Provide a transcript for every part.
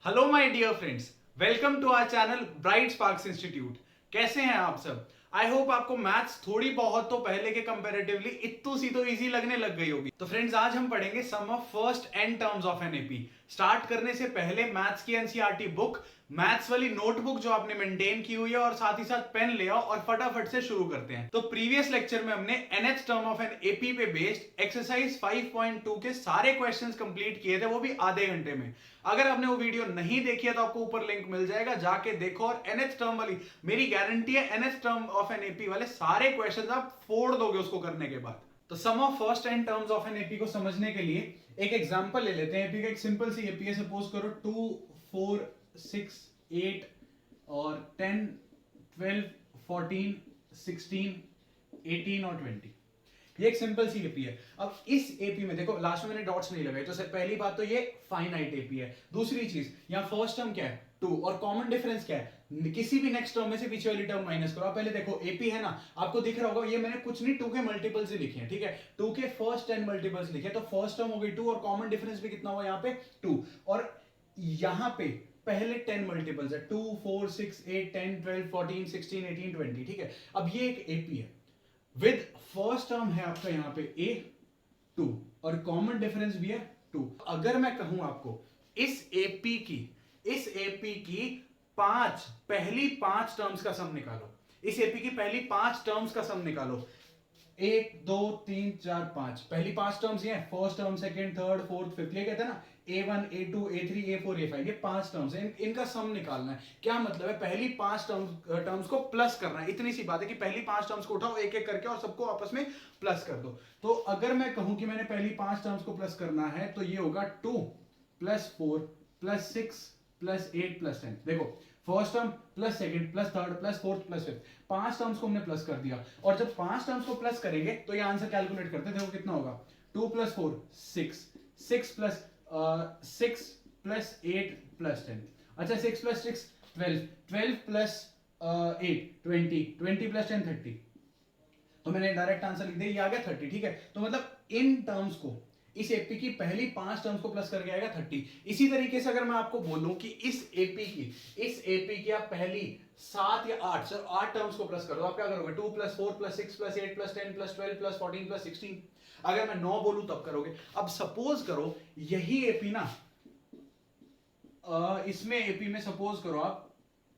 Hello my dear friends, welcome to our channel Bright Sparks Institute. कैसे हैं आप सब? आई होप आपको मैथ्स थोड़ी बहुत तो पहले के कंपैरेटिवली इतनी सी तो इजी लगने लग गई होगी। तो फ्रेंड्स, आज हम पढ़ेंगे sum of first n terms of an AP. Start करने से पहले मैथ्स की एनसीईआरटी बुक, मैथ्स वाली नोटबुक जो आपने मेंटेन की हुई है, और साथ ही साथ पेन ले आओ और फटाफट से शुरू करते हैं। तो प्रीवियस लेक्चर में हमने nth term of an AP पे बेस्ड एक्सरसाइज 5.2 के सारे क्वेश्चंस कंप्लीट किए थे, वो भी आधे घंटे में। अगर आपने वो वीडियो नहीं देखी है तो आपको ऊपर लिंक मिल जाएगा, जाके देखो। और nth टर्म वाली मेरी गारंटी है, nth term of an AP वाले सारे क्वेश्चंस आप फोड़ दोगे उसको करने के बाद। तो sum of first n terms of an AP को समझने के लिए एक एग्जांपल ले लेते हैं। एपी का एक सिंपल सी एपी है। सपोज करो 2 4 6 8 और 10 12 14 16 18 और 20। ये एक सिंपल सी एपी है। अब इस एपी में देखो, लास्ट में मैंने डॉट्स नहीं लगाए, तो सर पहली बात तो ये फाइनाइट एपी है। दूसरी चीज, यहाँ फर्स्ट टर्म क्या है? 2, और कॉमन डिफरेंस क्या है? किसी भी नेक्स्ट टर्म में से पीछे वाली टर्म माइनस करो। आप पहले देखो, एपी है ना, आपको दिख रहा होगा, ये मैंने कुछ नहीं 2 के मल्टीपल्स ही लिखे हैं, ठीक है। 2 के फर्स्ट 10 मल्टीपल्स लिखे, तो फर्स्ट टर्म हो गई 2 और कॉमन डिफरेंस भी कितना हुआ यहाँ पे? 2। और यहाँ पे पहले 10 मल्टीपल्स है, 2 4 6 8 10 12 14 16 18 20, ठीक है। अब ये एक एपी है विद फर्स्ट टर्म है आपका यहाँ पे ए 2 और कॉमन डिफरेंस भी है 2। अगर मैं कहूं आपको इस एपी की पहली पांच टर्म्स का सम निकालो, इस एपी की पहली पांच टर्म्स का सम निकालो। 1 2 3 4 5, पहली पांच टर्म्स ये हैं, first term, second, third, fourth, fifth. ये कहते हैं ना A1 A2 A3 A4 A5, ये पांच टर्म्स हैं, इनका सम निकालना है। क्या मतलब है? पहली पांच टर्म्स को प्लस करना है। इतनी सी बात है कि पहली पांच टर्म्स को उठाओ एक एक करके और सबको आपस में प्लस कर दो। तो अगर मैं कहूं कि मैंने पहली पांच टर्म्स को प्लस करना है, तो ये होगा 2 + 4 + 6 + 8 + 10। देखो, first term plus second plus third plus fourth plus fifth, पांच टर्म्स को हमने प्लस कर दिया। और जब पांच टर्म्स को प्लस करेंगे तो ये आंसर कैलकुलेट करते, देखो कितना होगा। 2 + 4 6, 6 + 6 + 8 + 10। अच्छा, 6 + 6 12, 12 + 8 20, 20 + 10 30। तो मैंने डायरेक्ट आंसर लिख दिया, ये आ गया 30, ठीक है। तो मतलब इन टर्म्स को, इस एपी की पहली पांच टर्म्स को प्लस करके आएगा 30। इसी तरीके से अगर मैं आपको बोलूं कि इस एपी की आप पहली 7 या 8, सर 8 टर्म्स को प्लस कर दो, आप क्या करोगे? 2 + 4 + 6 + 8 + 10 + 12 + 14 + 16। अगर मैं 9 बोलूं तब करोगे। अब सपोज करो यही एपी ना, इसमें एपी में सपोज करो आप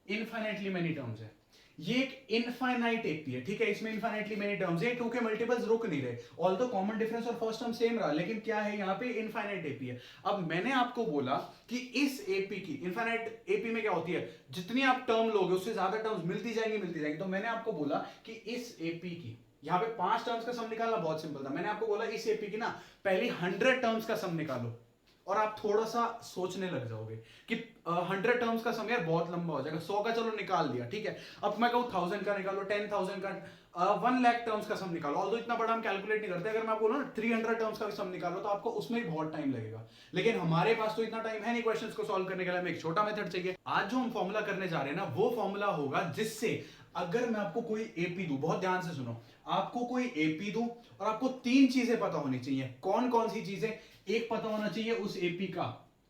इनफाइनाइटली मेनी टर्म्स है। ये एक इनफाइनाइट एपी है, ठीक है। इसमें इनफाइनाइटली मेनी टर्म्स है, 2 के मल्टीपल्स रुक नहीं रहे। ऑल्दो कॉमन डिफरेंस और फर्स्ट टर्म सेम रहा, लेकिन क्या है यहाँ पे? इनफाइनाइट एपी है। अब मैंने आपको बोला कि इस एपी की, इनफाइनाइट एपी में क्या होती है, जितनी आप टर्म लोगे उससे ज्यादा टर्म्स मिलती जाएंगी। तो मैंने आपको बोला कि इस एपी की, यहाँ पे पांच टर्म्स का सम निकालना बहुत सिंपल था। मैंने आपको बोला इस एपी की ना पहली 100 टर्म्स का सम निकालो, और आप थोड़ा सा सोचने लग जाओगे कि 100 टर्म्स का सम यार बहुत लंबा हो जाएगा। 100 का चलो निकाल दिया, ठीक है। अब मैं कहूँ 1000 का निकालो, 10,000 का, 1 लाख टर्म्स का सम निकालो। ऑल्दो इतना बड़ा हम कैलकुलेट नहीं करते। अगर मैं आपको बोलूं ना 300 टर्म्स का सम निकालो, तो आपको उसमें भी बहुत टाइम लगेगा। लेकिन हमारे पास तो इतना टाइम है नहीं क्वेश्चंस को सॉल्व करने के लिए, हमें एक छोटा मेथड चाहिए। आज जो हम फॉर्मूला करने जा रहे हैं ना, वो फॉर्मूला होगा जिससे अगर मैं आपको कोई एपी दूं, बहुत ध्यान से सुनो, आपको कोई एपी दूं और आपको तीन चीजें पता होनी चाहिए। कौन कौन सी चीजें? एक, पता होना चाहिए उस एपी का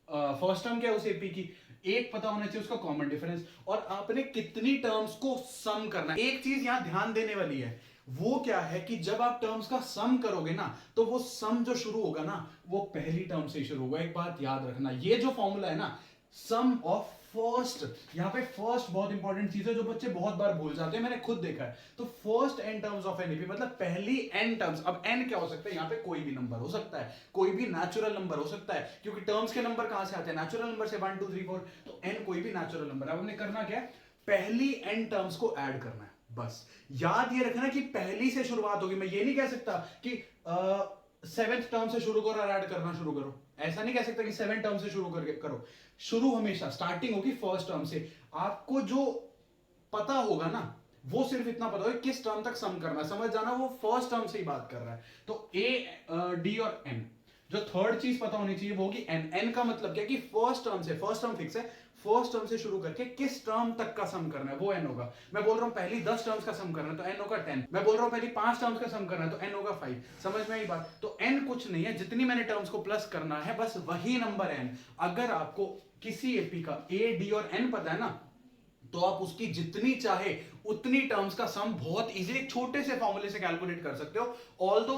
फर्स्ट टर्म क्या है उस एपी की। एक, पता होना चाहिए उसका कॉमन डिफरेंस। और आपने कितनी टर्म्स को सम करना है। एक चीज यहां ध्यान देने वाली है, वो क्या है कि जब आप टर्म्स का सम करोगे ना, तो वो सम जो शुरू होगा ना, वो पहली टर्म से शुरू होगा। एक बात याद रखना, ये जो फॉर्मूला है ना, सम ऑफ फर्स्ट, यहां पे फर्स्ट बहुत इंपॉर्टेंट चीज है जो बच्चे बहुत बार भूल जाते हैं, मैंने खुद देखा है। तो first n terms of an AP मतलब पहली एन टर्म्स। अब एन क्या हो सकता है? यहां पे कोई भी नंबर हो सकता है, कोई भी नेचुरल नंबर हो सकता है, क्योंकि टर्म्स के नंबर कहां से आते हैं? नेचुरल नंबर से, 1 2 3 4। तो एन कोई भी नेचुरल नंबर है। अब हमने करना क्या है? पहली एन टर्म्स को ऐड करना है, बस। याद ये रखना कि पहली से शुरुआत होगी। मैं ये नहीं कह सकता कि सेवेंथ टर्म से शुरू करो और ऐड करना शुरू करो, ऐसा नहीं कह सकता कि सेवन टर्म से शुरू करके करो। शुरू हमेशा स्टार्टिंग होगी फर्स्ट टर्म से। आपको जो पता होगा ना, वो सिर्फ इतना पता होगा किस टर्म तक सम करना है। समझ जाना, वो फर्स्ट टर्म से ही बात कर रहा है। तो ए डी और एन, जो थर्ड चीज पता होनी चाहिए वो होगी एन। एन का मतलब क्या है कि फर्स्ट टर्म से, फर्स्ट टर्म फिक्स है, फर्स्ट टर्म से शुरू करके किस टर्म तक का सम करना है वो एन होगा। मैं बोल रहा हूं पहली 10 टर्म्स का सम करना है तो एन होगा 10। मैं बोल रहा हूं पहली 5 टर्म्स का सम करना है तो एन होगा 5। समझ में आई बात? तो एन कुछ नहीं है, जितनी मैंने टर्म्स को प्लस करना है बस वही नंबर एन। अगर आपको किसी एपी का ए, डी और एन पता है ना, तो आप उसकी जितनी चाहे उतनी टर्म्स का सम बहुत इजीली छोटे से फॉर्मूले से कैलकुलेट कर सकते हो। ऑल्दो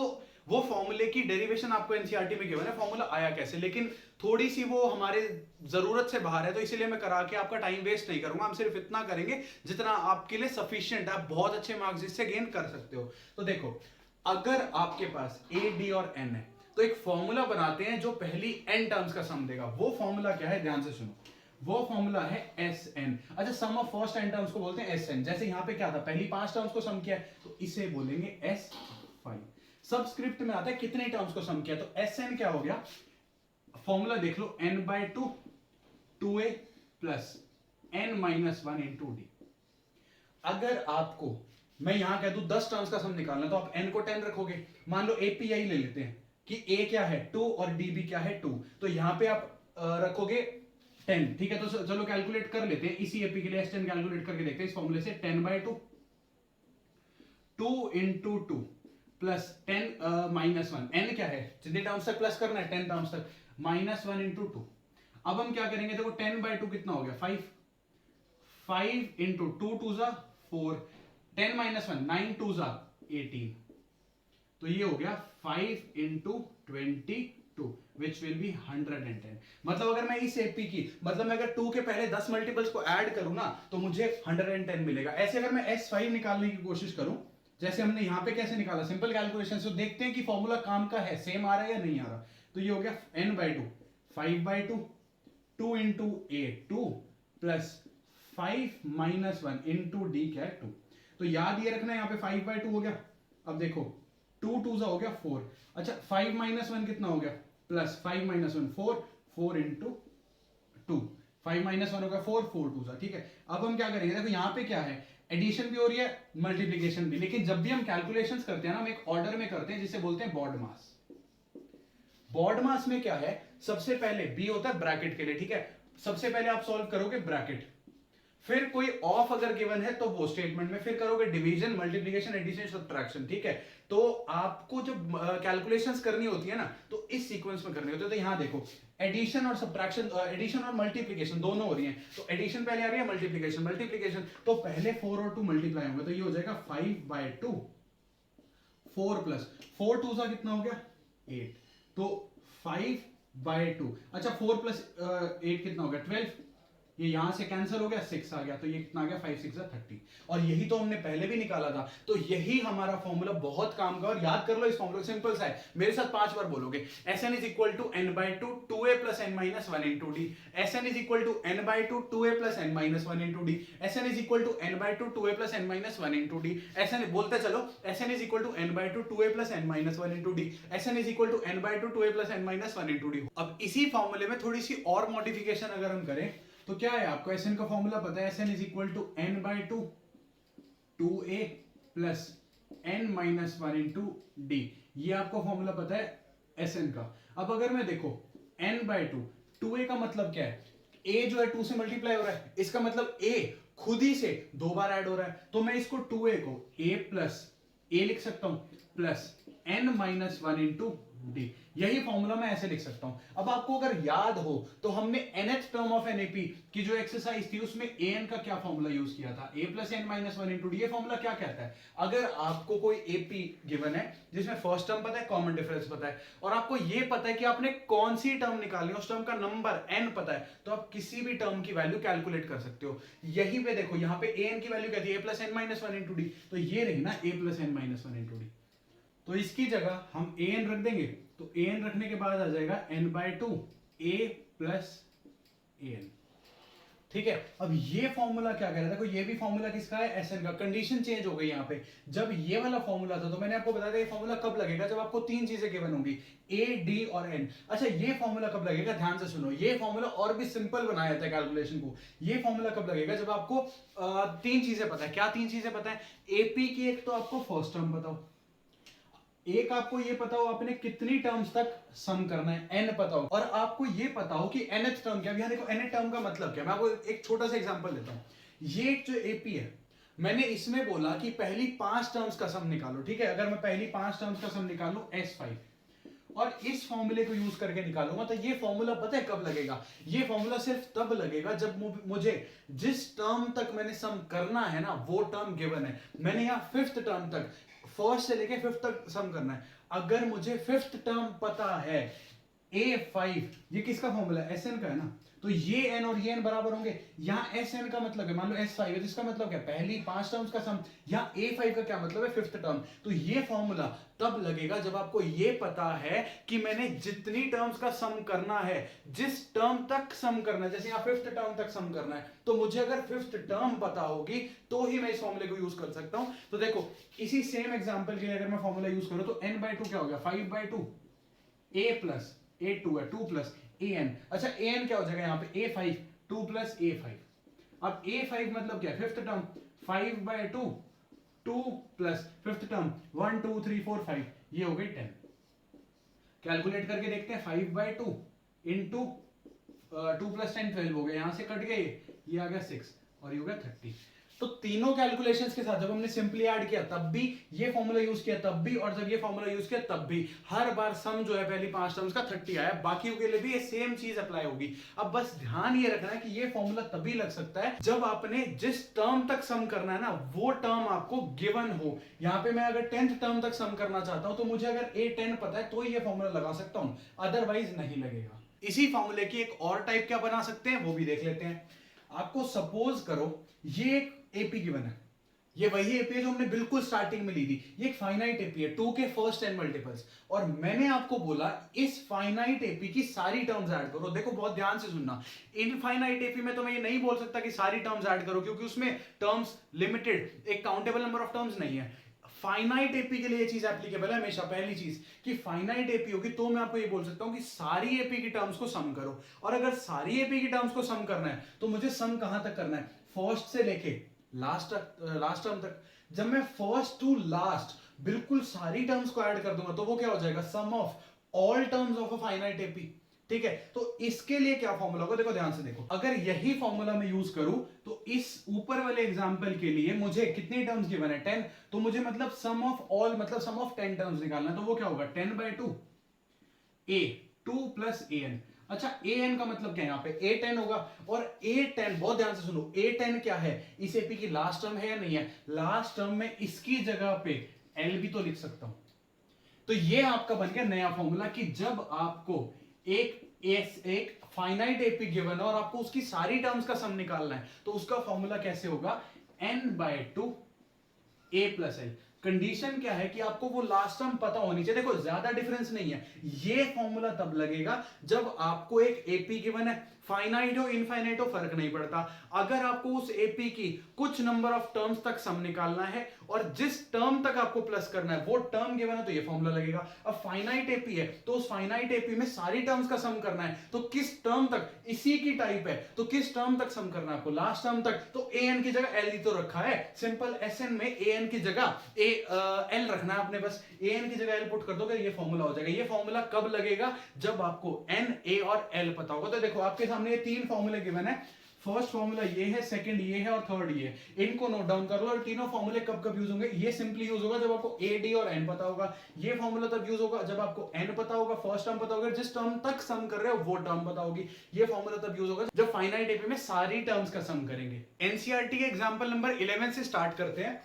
वो फॉर्मूले की डेरिवेशन आपको एनसीईआरटी में गिवन है, फॉर्मूला आया कैसे, लेकिन थोड़ी सी वो हमारे जरूरत से बाहर है, तो इसीलिए मैं करा के आपका टाइम वेस्ट नहीं करूंगा। हम सिर्फ इतना करेंगे जितना आपके लिए सफिशिएंट, आप बहुत अच्छे मार्क्स इससे गेन कर सकते हो। तो देखो, अगर आपके पास ए, डी और एन है तो एक फॉर्मूला बनाते हैं जो पहली एन टर्म्स का सम देगा। वो फॉर्मूला क्या है, ध्यान से सुनो। वो फॉर्मूला है एस एन। अच्छा, सम ऑफ फर्स्ट एन टर्म्स को बोलते हैं एस एन। जैसे यहां पे क्या था, पहली 5 टर्म्स को सम किया तो इसे बोलेंगे एस 5। सबस्क्रिप्ट में आता है कितने टर्म्स को सम किया, तो एस एन क्या हो गया, फॉर्मूला देख लो, n by 2 2a plus n minus 1 into d. अगर आपको मैं यहां कह दूं 10 टर्म्स का सम निकालना तो आप n को 10 रखोगे। मान लो एपीआई ले लेते हैं कि a क्या है 2 और d भी क्या है 2, तो यहां पे आप रखोगे 10। ठीक है, तो चलो कैलकुलेट कर लेते हैं इसी एपी के लिए s10 कैलकुलेट करके देखते हैं इस फॉर्मूले से। 10 by 2 2 into 2 plus 10 minus 1, n क्या है, जितने टर्म्स तक प्लस करना है 10 टर्म्स तक, माइनस 1 इंटू 2। अब हम क्या करेंगे, देखो 10 बाय 2 कितना हो गया 5, 5 इंटू 2 2 जा 4, 10 माइनस 1 9 2 जा 18, तो ये हो गया 5 इंटू 22 विच विल बी 110। मतलब अगर मैं इस एपी की, मतलब मैं अगर 2 के पहले 10 मल्टीपल्स को ऐड करूं ना तो मुझे 110 मिलेगा। ऐसे अगर मैं S5 निकालने की कोशिश करूं, जैसे हमने यहां पे कैसे निकाला, सिंपल कैलकुलेशन से, देखते हैं कि फॉर्मूला काम का है, सेम आ रहा है या नहीं आ रहा। तो ये हो गया n by 2 5 bye 2 2 into A 2 plus 5 minus 1 into D क्या है 2। तो याद ये रखना, यहाँ पे 5 बाय 2 हो गया। अब देखो 2 2 हो गया 4। अच्छा 5 माइनस 1 कितना हो गया, प्लस 5 माइनस 1 4, 4 इंटू 2, 5 माइनस 1 हो गया 4, 4 2 ठीक है। अब हम क्या करेंगे, देखो यहाँ पे क्या है, एडिशन भी हो रही है मल्टीप्लीकेशन भी, लेकिन जब भी हम कैलकुलेशंस करते हैं ना, हम एक ऑर्डर में करते हैं जिसे बोलते हैं बॉड मास। बॉड मास में क्या है, सबसे पहले बी होता है ब्रैकेट के लिए, ठीक है, सबसे पहले आप सॉल्व करोगे ब्रैकेट, फिर कोई ऑफ अगर गिवन है तो वो स्टेटमेंट में, फिर करोगे डिवीजन, मल्टीप्लिकेशन, एडिशन, सब्ट्रैक्शन। ठीक है, तो आपको जब कैलकुलेशंस करनी होती है ना तो इस सीक्वेंस में करनी होती है। तो यहां देखो एडिशन और सब्ट्रैक्शन, एडिशन और मल्टीप्लिकेशन दोनों हो रही हैं, तो एडिशन पहले आ रही है, मल्टीप्लिकेशन, मल्टीप्लिकेशन तो पहले 4 और 2 मल्टीप्लाई होंगे, तो ये हो जाएगा 5 बाय 2 4 प्लस 4 2 सा कितना हो गया 8, तो 5 बाय 2। अच्छा 4 प्लस 8 कितना हो गया 12, ये यहां से कैंसिल हो गया 6 आ गया, तो ये कितना आ गया 5 6 30। और यही तो हमने पहले भी निकाला था, तो यही हमारा फॉर्मूला बहुत काम का। और याद कर लो इस फॉर्मूला, सिंपल सा है, मेरे साथ 5 बार बोलोगे, Sn is equal to n by 2 2a plus n minus 1 into d, Sn is equal to n by 2 2a plus n minus 1 into d, Sn is equal to n by 2 2a plus n minus 1 into d, Sn बोलते चलो, Sn is equal to n by 2 2a plus n minus 1 into d, Sn is equal to n by 2 2a plus n minus 1 into d. अब इसी फॉर्मूले में थोड़ी सी और modification अगर हम करें तो क्या है, आपको Sn का फॉर्मूला पता है, Sn is equal to n by 2 2a plus n minus 1 into d, ये आपको फॉर्मूला पता है Sn का। अब अगर मैं देखो n बाय 2 2a का मतलब क्या है, a जो है 2 से मल्टीप्लाई हो रहा है, इसका मतलब a खुद ही से 2 बार ऐड हो रहा है, तो मैं इसको 2a को a प्लस a लिख सकता हूं plus n minus 1 into D, यही फॉर्मूला मैं ऐसे लिख सकता हूं। अब आपको अगर याद हो तो हमने nth टर्म ऑफ NAP की जो एक्सरसाइज थी उसमें an का क्या फॉर्मूला यूज किया था, a plus n minus 1 into d. ये फॉर्मूला क्या कहता है, अगर आपको कोई AP गिवन है जिसमें फर्स्ट टर्म पता है, कॉमन डिफरेंस पता है, और आपको ये पता है कि आपने कौन सी टर्म निकालनी है, उस टर्म का नंबर n पता है, तो आप किसी भी टर्म की वैल्यू कैलकुलेट कर सकते हो। यही पे देखो, यहाँ पे an की वैल्यू क्या थी, a plus n minus 1 into D, तो ये रही ना a plus n minus 1 into D, तो इसकी जगह हम an रख देंगे, तो an रखने के बाद आ जाएगा n by 2 a plus an। ठीक है, अब ये फॉर्मूला क्या कह रहा है, देखो ये भी फॉर्मूला किसका है, Sn का। कंडीशन चेंज हो गई यहाँ पे, जब ये वाला फॉर्मूला था तो मैंने आपको बताया था ये फॉर्मूला कब लगेगा, जब आपको 3 चीजें गिवन होंगी, a d और n। अच्छा ये फॉर्मूला कब लगेगा, ध्यान से सुनो, ये फॉर्मूला और भी सिंपल बनाया जाता है कैलकुलेशन को। ये फॉर्मूला कब लगेगा, जब आपको 3 चीजें पता है। क्या 3 चीजें पता है, AP की एक तो आपको फर्स्ट टर्म बताओ, एक आपको ये पता हो आपने कितनी टर्म्स तक सम करना है, n पता हो, और आपको ये पता हो कि nth टर्म क्या। यहाँ देखो nth टर्म का मतलब क्या, मैं आपको एक छोटा सा एग्जांपल देता हूं। ये एक जो एपी है, मैंने इसमें बोला कि पहली 5 टर्म्स का सम निकालो, ठीक है। अगर मैं पहली 5 टर्म्स का सम निकालूं S5 और इस फॉर्मूले को यूज करके निकालूंगा, तो ये फॉर्मूला पता है कब लगेगा? ये फॉर्मूला सिर्फ तब लगेगा जब मुझे जिस टर्म तक मैंने सम करना है ना, वो टर्म गिवन है। मैंने यहाँ 5th टर्म तक, फर्स्ट से लेके 5th तक सम करना है। अगर मुझे 5th टर्म पता है A5, ये किसका फॉर्मूला है? Sn का है ना, तो ये n और ये n बराबर होंगे। यहाँ Sn का मतलब है, मान लो S5 है, इसका मतलब क्या? पहली 5 टर्म्स का सम। यहाँ A5 का क्या मतलब है? 5th term. तो ये फॉर्मूला तब लगेगा जब आपको ये पता है कि मैंने जितनी टर्म्स का सम करना है, जिस टर्म तक सम करना है, जैसे यहाँ 5th टर्म तक सम करना है, तो मुझे अगर 5th टर्म पता होगी तो ही मैं इस फॉर्मूले को यूज कर सकता हूं। तो देखो, इसी सेम एग्जांपल के लिए अगर मैं फॉर्मूला यूज करूं तो n/2 क्या हो गया? 5/2 a प्लस a2 है, 2 प्लस an। अच्छा, an क्या हो जाएगा यहाँ पे? a5, 2 plus a5। अब a5 मतलब क्या है? 5th term, 5/2, 2 plus 5th term 1 2 3 4 5, ये हो गई 10। कैलकुलेट करके देखते हैं, 5/2 इंटू 2 प्लस 10 12 हो गया, यहां से कट गए, ये आ गया 6 और ये हो गया 30। तो तीनों कैलकुलेशंस के साथ जब हमने सिंपली ऐड किया तब भी ये फॉर्मूला यूज किया, तब भी, और जब ये फॉर्मूला यूज किया तब भी, हर बार सम जो है पहली 5 टर्म्स का 30 आया। बाकियों के लिए भी ये सेम चीज अप्लाई होगी। अब बस ध्यान ये रखना है कि ये फॉर्मूला तभी लग सकता है जब आपने जिस टर्म तक सम करना है ना, वो टर्म आपको गिवन हो। यहाँ पे मैं अगर 10th टर्म तक सम करना चाहता हूं तो मुझे अगर A10 पता है तो ही ये फॉर्मूला लगा सकता हूं, अदरवाइज नहीं लगेगा। इसी फॉर्मूले की एक और टाइप क्या बना सकते हैं, वो भी देख लेते हैं। आपको सपोज करो ये एक एपी गिवन है, ये वही एपी है जो हमने बिल्कुल स्टार्टिंग में ली थी। ये एक फाइनाइट एपी है, 2 के फर्स्ट n मल्टीपल्स, और मैंने आपको बोला इस फाइनाइट एपी की सारी टर्म्स ऐड करो। देखो बहुत ध्यान से सुनना, इनफाइनाइट एपी में तो मैं ये नहीं बोल सकता कि सारी टर्म्स ऐड करो, क्योंकि उसमें टर्म्स लिमिटेड, एक काउंटेबल नंबर ऑफ टर्म्स नहीं है। फाइनाइट एपी के लिए ये चीज एप्लीकेबल है हमेशा। पहली चीज कि फाइनाइट एपी होगी तो मैं आपको ये बोल सकता हूं कि सारी एपी की टर्म्स को सम करो। और अगर सारी एपी की टर्म्स को सम करना है तो मुझे सम कहां तक करना है? फर्स्ट से लेके लास्ट टर्म तक। जब मैं फर्स्ट टू लास्ट बिल्कुल सारी टर्म्स को ऐड कर दूंगा तो वो क्या हो जाएगा? Sum of all terms of a finite AP. ठीक है, तो इसके लिए क्या फॉर्मूला होगा? देखो ध्यान से देखो, अगर यही फॉर्मूला मैं यूज करूं तो इस ऊपर वाले एग्जांपल के लिए मुझे कितनी टर्म्स गिवन है? 10। तो मुझे मतलब सम ऑफ ऑल, मतलब सम ऑफ 10 टर्म्स निकालना है, तो वो क्या होगा? 10/2 a 2 प्लस an। अच्छा, an का मतलब क्या है? यहाँ पे a10 होगा। और a10 बहुत ध्यान से सुनो, a10 क्या है? इस एपी की लास्ट टर्म है या नहीं है? लास्ट टर्म में इसकी जगह पे l भी तो लिख सकता हूं। तो ये आपका बन गया नया फॉर्मूला कि जब आपको एक फाइनाइट एपी गिवन है और आपको उसकी सारी टर्म्स का सम निकालना है, तो उसका फॉर्मूला कैसे होगा? n/2 a plus L. Condition क्या है कि आपको वो लास्ट टर्म पता होनी चाहिए। देखो ज्यादा डिफरेंस नहीं है। ये फॉर्मूला तब लगेगा जब आपको एक एपी गिवन है, फाइनाइट हो इनफाइनाइट हो फर्क नहीं पड़ता। अगर आपको उस एपी की कुछ नंबर ऑफ टर्म्स तक सम निकालना है और जिस टर्म तक आपको प्लस करना है वो टर्म गिवन है, तो ये फॉर्मूला लगेगा। अब फाइनाइट एपी है तो उस फाइनाइट एपी में सारी टर्म्स का सम करना है, तो किस टर्म तक? इसी की टाइप है तो किस टर्म तक सम करना है आपको? लास्ट टर्म तक। तो an की जगह l ही तो रखा है। सिंपल Sn में an की जगह l रखना है आपने, बस an की जगह l पुट कर दोगे, ये फॉर्मूला हो जाएगा। ये फॉर्मूला कब लगेगा? जब आपको n, a और l पता होगा। तो देखो आपके सामने ये 3 फॉर्मूले गिवन है। फर्स्ट फॉर्मूला ये है, सेकंड ये है और थर्ड ये है। इनको नोट डाउन कर लो। और तीनों फॉर्मूले कब कब यूज होंगे? ये सिंपली यूज होगा जब आपको a, d और n पता होगा। ये फॉर्मूला तब यूज होगा जब आपको n पता होगा, फर्स्ट टर्म पता होगा, जिस टर्म तक सम कर रहे हो वो टर्म पता होगी। ये फॉर्मूला तब यूज होगा जब फाइनाइट एपी में सारी टर्म्स का सम करेंगे। एनसीईआरटी के एग्जांपल नंबर 11 से स्टार्ट करते हैं।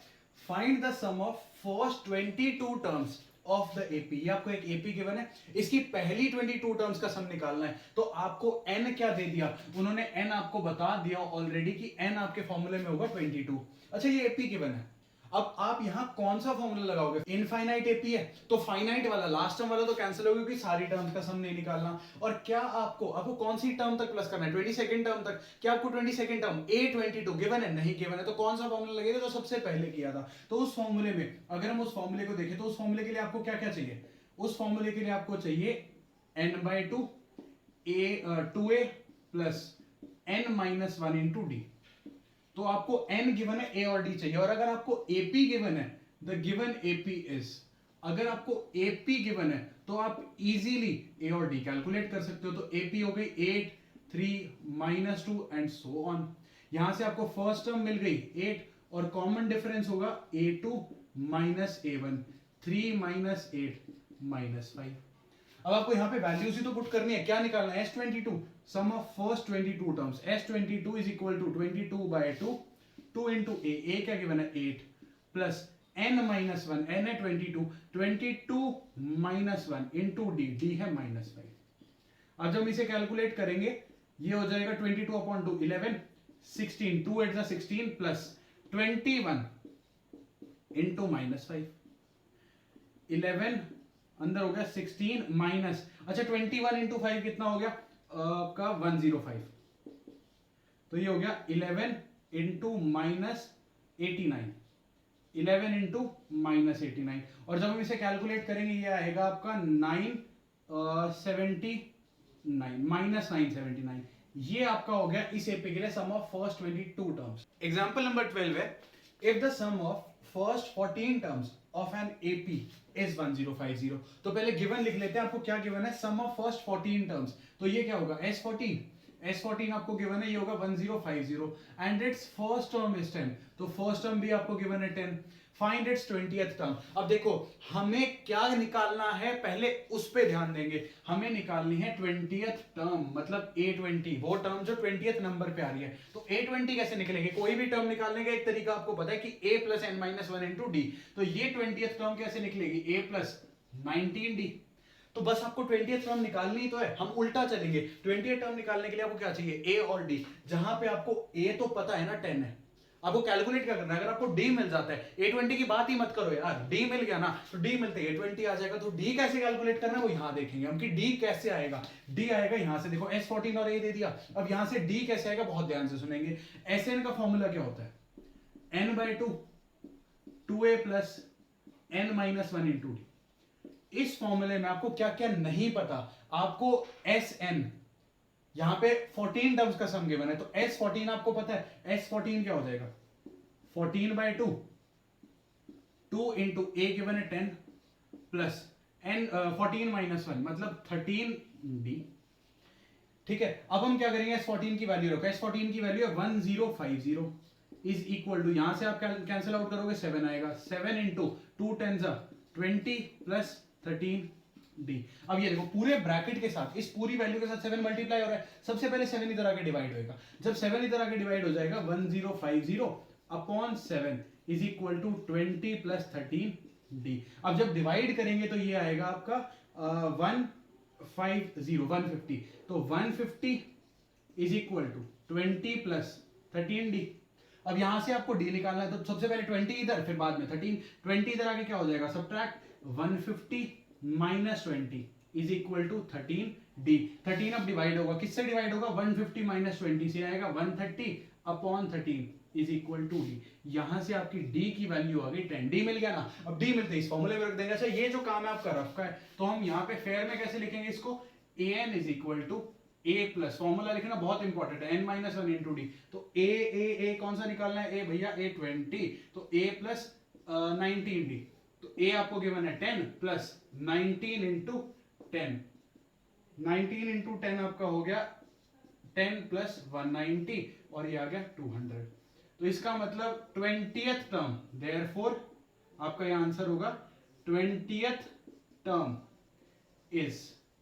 Find the sum of first 22 terms of the AP. ये आपको एक एपी गिवन है, इसकी पहली 22 टर्म्स का सम निकालना है। तो आपको n क्या दे दिया? उन्होंने n आपको बता दिया ऑलरेडी कि n आपके फॉर्मूले में होगा 22। अच्छा, ये एपी गिवन है। अब आप यहां कौन सा फॉर्मूला लगाओगे? इनफाइनाइट एपी है तो फाइनाइट वाला, लास्ट टर्म वाला तो कैंसिल हो गया क्योंकि सारी टर्म्स का सम नहीं निकालना। और क्या आपको कौन सी टर्म तक प्लस करना है? 22nd टर्म तक। क्या आपको 22nd टर्म a22 गिवन है? नहीं गिवन है। तो कौन सा फॉर्मूला लगेगा जो सबसे पहले किया था? तो उस फॉर्मूले में अगर हम उस फॉर्मूले को देखें तो उस फॉर्मूले के लिए आपको क्या क्या चाहिए? उस फॉर्मूले के लिए आपको चाहिए n/2 2a plus n-1 into D. तो आपको n गिवन है, a और d चाहिए। और अगर आपको ap गिवन है, द गिवन ap इज, अगर आपको AP गिवन है तो आप इजीली A और D कैलकुलेट कर सकते हो। तो AP हो गई 8, 3, -2 एंड सो ऑन। यहां से आपको फर्स्ट टर्म मिल गई 8 और कॉमन डिफरेंस होगा A2 -A1, 3 - 8 -5। अब आपको यहाँ पे वैल्यूज ही तो पुट करनी है, क्या निकालना है? S22 sum of first 22 terms. S22 is equal to 22/2, 2 into a क्या गिवन है 8 प्लस n-1, n है 22, 22 - 1 इंटू डी है -5। अब जब इसे कैलकुलेट करेंगे ये हो जाएगा 22/2 11, 16, 2 8 16 प्लस 21 इंटू -5, 11 अंदर हो गया 16 माइनस, अच्छा 21 इंटू 5 कितना हो गया आपका 105। तो ये हो गया 11 इंटू -89, 11 इंटू -89। और जब हम इसे कैलकुलेट करेंगे ये आएगा आपका 979 ये आपका हो गया इस एपी के लिए sum of first 22 terms. Example number 12 है, if the sum of first 14 terms of an AP is 1050। तो पहले गिवन लिख लेते हैं, आपको क्या गिवन है? सम ऑफ फर्स्ट 14 टर्म्स। तो ये क्या होगा? S14 आपको गिवन है, ये होगा 1050 and it's first term is 10। तो फर्स्ट टर्म भी आपको गिवन है 10। Find its 20th term. अब देखो हमें क्या निकालना है, पहले उस पे ध्यान देंगे। हमें निकालनी है 20th टर्म, मतलब A20, वो टर्म जो 20th नंबर पे आ रही है। तो A20 कैसे निकलेगी? कोई भी टर्म निकालने का एक तरीका आपको पता है कि A + n-1 इंटू डी। तो ये 20th टर्म कैसे निकलेगी? A + 19D। तो बस आपको 20th टर्म निकालनी ही तो है, हम उल्टा चलेंगे। 20th टर्म निकालने के लिए आपको क्या चाहिए? A और D। जहां पे आपको A तो पता है ना 10 है, आपको कैलकुलेट क्या करना है? अगर आपको D मिल जाता है, A20 की बात ही मत करो यार, D मिल गया ना, तो D मिलते A20 आ जाएगा। तो D कैसे कैलकुलेट करना है वो यहां देखेंगे हम कि D कैसे आएगा। D आएगा यहां से, देखो S14 और A दे दिया। अब यहां से D कैसे आएगा बहुत ध्यान से सुनेंगे। Sn का फॉर्मूला क्या होता है? n/2 2a + n-1 into D. इस फॉर्मूले में आपको क्या क्या नहीं पता, आपको Sn यहां पे 14 टर्म्स का सम गिवन है, तो S14 आपको पता है। S14 क्या हो जाएगा? 14/2, 2 इंटू ए गिवन है 10 प्लस n 14 - 1 मतलब 13D। ठीक है, अब हम क्या करेंगे? S14 की वैल्यू रखो। S14 की वैल्यू है 1050 इज इक्वल टू, यहां से आप कैंसिल आउट करोगे 7 आएगा, 7 इंटू 2 10 20 प्लस 13D। अब ये देखो पूरे ब्रैकेट के साथ, इस पूरी वैल्यू के साथ 7 मल्टीप्लाई हो रहा है। सबसे पहले 7 इधर आके डिवाइड होएगा। जब 7 इधर आके डिवाइड हो जाएगा 1050 upon 7 is equal to 20 plus 13D। अब जब डिवाइड करेंगे तो ये आएगा आपका 150। तो 150 is equal to 20 plus 13D। अब यहां से आपको D निकालना है, तो सबसे पहले 20 इधर, फिर बाद में 13। 20 इधर आके क्या हो जाएगा? Subtract 150 - 20 is equal to 13D। 13 अब डिवाइड होगा, किससे डिवाइड होगा? 150 - 20 से आएगा 130 upon 13 is equal to D। यहां से आपकी D की वैल्यू आ गई 10। D मिल गया ना, अब D मिलते इस फॉर्मूले में रख देंगे। अच्छा ये जो काम है आपका रफ का है, तो हम यहाँ पे फेयर में कैसे लिखेंगे इसको? an is equal to A plus, formula लिखना बहुत इंपॉर्टेंट है, n-1 इंटू डी। तो A कौन सा निकालना है? A भैया A20, तो A प्लस 19D। तो A आपको गिवन है 10 प्लस 19 इंटू 10, 19 इंटू 10 आपका हो गया 10 प्लस 190 और ये आ गया 200। तो इसका मतलब 20th टर्म, देयरफॉर आपका ये आंसर होगा 20th टर्म इज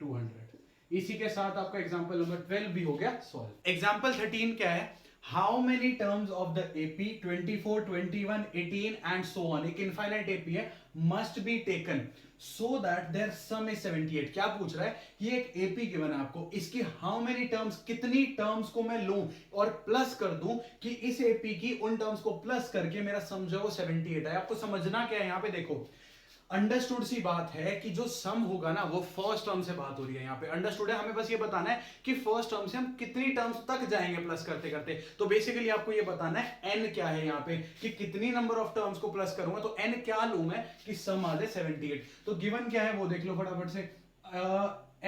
200। इसी के साथ आपका एग्जांपल नंबर 12 भी हो गया सॉल्व। एग्जांपल 13 क्या है? How many terms of the AP 24, 21, 18 and so on, एक इनफाइनाइट एपी है, must be taken so that their sum is 78। क्या पूछ रहा है? ये एक एपी गिवन है आपको, इसकी हाउ मेनी टर्म्स, कितनी टर्म्स को मैं लूं और प्लस कर दूं कि इस एपी की उन टर्म्स को प्लस करके मेरा सम जो है वो 78 है। आपको समझना क्या है यहाँ पे? देखो अंडरस्टूड सी बात है कि जो सम होगा ना वो फर्स्ट टर्म से बात हो रही है। यहाँ पे अंडरस्टूड है, हमें बस ये बताना है कि फर्स्ट टर्म से हम कितनी टर्म्स तक जाएंगे प्लस करते करते। तो बेसिकली आपको ये बताना है n क्या है यहाँ पे, कि कितनी नंबर ऑफ टर्म्स को प्लस करूंगा। तो n क्या लूं मैं कि सम आ जाए 78। तो गिवन क्या है वो देख लो फटाफट से।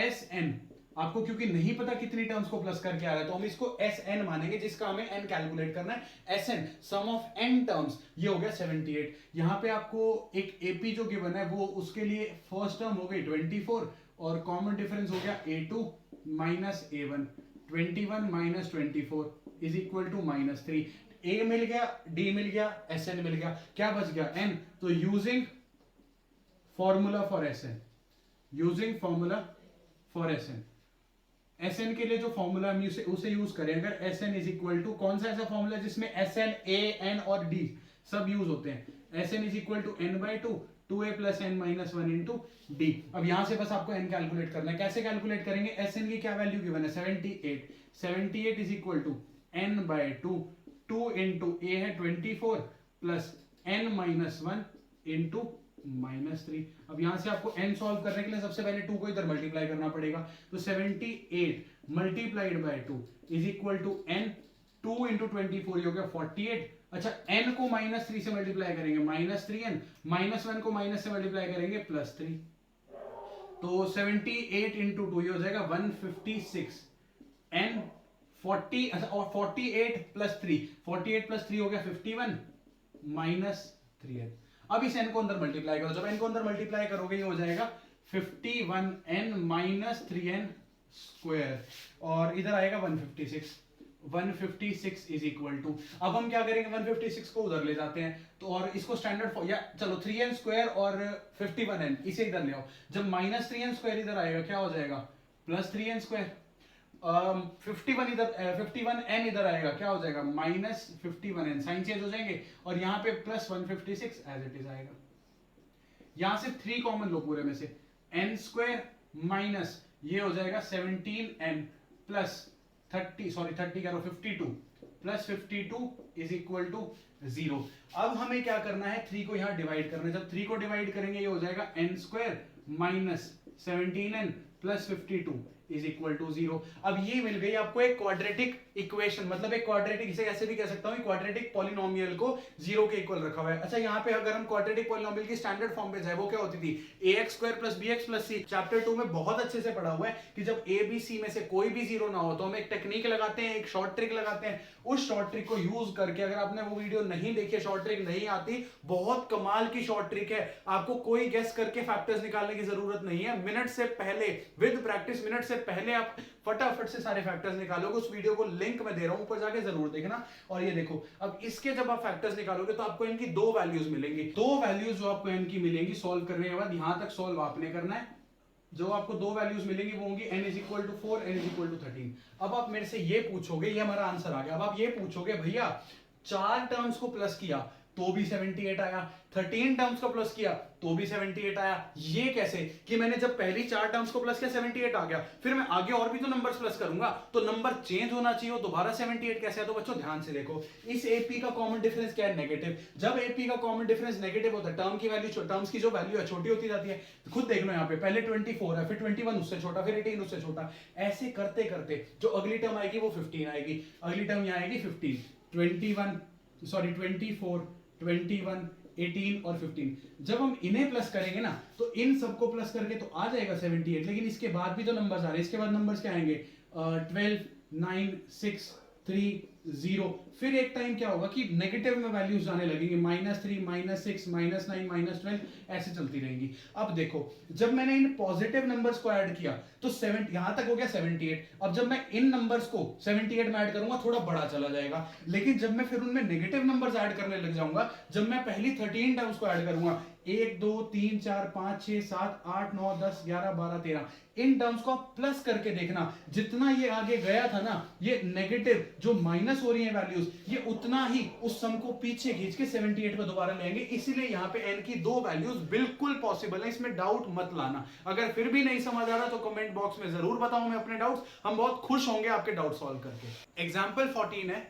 Sn आपको क्योंकि नहीं पता कितनी टर्म्स को प्लस करके आ रहा है, तो हम इसको Sn मानेंगे, जिसका हमें n कैलकुलेट करना है। Sn sum of n terms, ये हो गया 78। यहाँ पे आपको एक AP जो गिवन है वो उसके लिए फर्स्ट टर्म हो गई 24 और कॉमन डिफरेंस हो गया A2 minus A1। 21 minus 24 is equal to -3। A मिल गया, D मिल गया, Sn मिल गया, क्या बच गया n। तो using formula for Sn, using formula for Sn, Sn के लिए जो फॉर्मूला हम उसे यूज करें, अगर Sn इज इक्वल टू, कौन सा ऐसा फॉर्मूला जिसमें Sn A n और D सब यूज होते हैं, Sn is equal to n/2 2a plus n minus 1 into d. अब यहां से बस आपको n कैलकुलेट करना है। कैसे कैलकुलेट करेंगे, Sn की क्या वैल्यू गिवन है 78 is equal to n/2 2 into a है 24 प्लस n माइनस 1 इंटू -3। अब यहां से आपको n सॉल्व करने के लिए सबसे पहले 2 को इधर मल्टीप्लाई करना पड़ेगा, तो 78 multiplied by 2 is equal to n, 2 into 24 ये हो गया 48। अच्छा n को -3 से मल्टीप्लाई करेंगे -3n, -1 को माइनस से मल्टीप्लाई करेंगे +3, तो 78 इंटू 2 ये हो जाएगा 156 n 40 और 48 प्लस 3, 48 प्लस 3 हो गया 51 -3n। अब इस n को अंदर मल्टीप्लाई करो, जब n को अंदर मल्टीप्लाई करोगे ये हो जाएगा 51n माइनस 3n स्क्वायर और इधर आएगा 156 इज इक्वल टू, अब हम क्या करेंगे 156 को उधर ले जाते हैं तो, और इसको स्टैंडर्ड या चलो 3n स्क्वायर और 51n इसे इधर ले आओ, जब -3n स्क्वायर इधर आएगा क्या हो जाएगा +3n स्क्वायर, 51n इधर आएगा क्या हो जाएगा -51n, साइन चेंज हो जाएंगे और यहाँ पे +156 एज इट इज आएगा। यहां से 3 कॉमन लो पूरे में से, n स्क्वायर माइनस ये हो जाएगा 17n plus 52 plus 52 is equal to 0। अब हमें क्या करना है, 3 को यहां डिवाइड करना है, जब 3 को डिवाइड करेंगे ये हो जाएगा n square minus 17n plus 52 is equal to 0। अब ये मिल गई आपको एक क्वाड्रेटिक इक्वेशन, मतलब एक क्वाड्रेटिक, इसे ऐसे भी कह सकता हूं क्वाड्रेटिक पॉलिनोमियल को 0 के इक्वल रखा हुआ है। अच्छा यहाँ पे अगर हम क्वाड्रेटिक पॉलिनोमियल की स्टैंडर्ड फॉर्म पे जाए वो क्या होती थी, ax square plus bx plus c। Chapter 2 में बहुत अच्छे से पढ़ा हुआ है कि जब a b c में से कोई भी 0 ना हो तो हम एक टेक्निक लगाते हैं, एक शॉर्ट ट्रिक लगाते हैं। उस शॉर्ट ट्रिक को यूज करके, अगर आपने वो वीडियो नहीं देखी, शॉर्ट ट्रिक नहीं आती, बहुत कमाल की शॉर्ट ट्रिक है, आपको कोई गेस करके फैक्टर्स निकालने की जरूरत नहीं है, मिनट से पहले विद प्रैक्टिस मिनट से पहले आप फटाफट से सारे फैक्टर्स निकालोगे। उस वीडियो को लिंक में दे रहा हूं, ऊपर जाके जरूर देखना। और ये देखो, अब इसके जब आप फैक्टर्स निकालोगे तो आपको इनकी 2 वैल्यूज मिलेंगी, 2 वैल्यूज जो आपको इनकी मिलेंगी सॉल्व करने के बाद, यहां तक सॉल्व आपने करना है। जो आपको 2 वैल्यूज मिलेंगी वो होंगी n is equal to 4, n is equal to 13। अब आप मेरे से ये पूछोगे, ये हमारा आंसर आ गया, अब आप ये पूछोगे भैया 4 टर्म्स को प्लस किया तो भी 78 आया, 13 टर्म्स को प्लस किया तो भी 78 आया, ये कैसे कि मैंने जब पहली 4 टर्म्स को प्लस किया 78 आ गया, फिर मैं आगे और भी तो नंबर्स प्लस करूंगा तो नंबर चेंज होना चाहिए, दोबारा 78 कैसे आया। तो बच्चों ध्यान से देखो, इस AP का कॉमन डिफरेंस क्या है, नेगेटिव। जब AP का कॉमन डिफरेंस नेगेटिव होता है, टर्म्स की जो वैल्यू है छोटी होती जाती है। खुद देख लो यहाँ पे, पहले 24 है, फिर 21 उससे छोटा, फिर 18 उससे छोटा, ऐसे करते करते जो अगली टर्म आएगी वो 15 आएगी, अगली टर्म यहाँ आएगी 15, 24, 21, 18 और 15। जब हम इन्हें प्लस करेंगे ना तो इन सबको प्लस करके तो आ जाएगा 78, लेकिन इसके बाद भी तो नंबर्स आ रहे हैं, इसके बाद नंबर्स क्या आएंगे 12, 9, 6, 3, 0। फिर एक टाइम क्या होगा कि नेगेटिव में वैल्यूज आने लगेंगे, -3, -6, -9, -12 ऐसे चलती रहेंगी। अब देखो, जब मैंने इन पॉजिटिव नंबर्स को ऐड किया तो 7 यहां तक हो गया 78। अब जब मैं इन नंबर्स को 78 में ऐड करूंगा थोड़ा बड़ा चला जाएगा, लेकिन जब मैं फिर उनमें नेगेटिव नंबर्स ऐड करने लग जाऊंगा, जब मैं पहली 13 टर्म्स को ऐड करूंगा, 1, 2, 3, 4, 5, 6, 7, 8, 9, 10, 11, 12, 13, इन टर्म्स को प्लस करके देखना, जितना ये आगे गया था ना, ये नेगेटिव जो माइनस हो रही है वैल्यूज, ये उतना ही उस सम को पीछे खींच के 78 पे दोबारा लेंगे। इसीलिए यहाँ पे n की 2 वैल्यूज बिल्कुल पॉसिबल है, इसमें डाउट मत लाना। अगर फिर भी नहीं समझ आ रहा तो कमेंट बॉक्स में जरूर बताऊं मैं अपने डाउट्स, हम बहुत खुश होंगे आपके डाउट सॉल्व करके। एग्जाम्पल 14 है,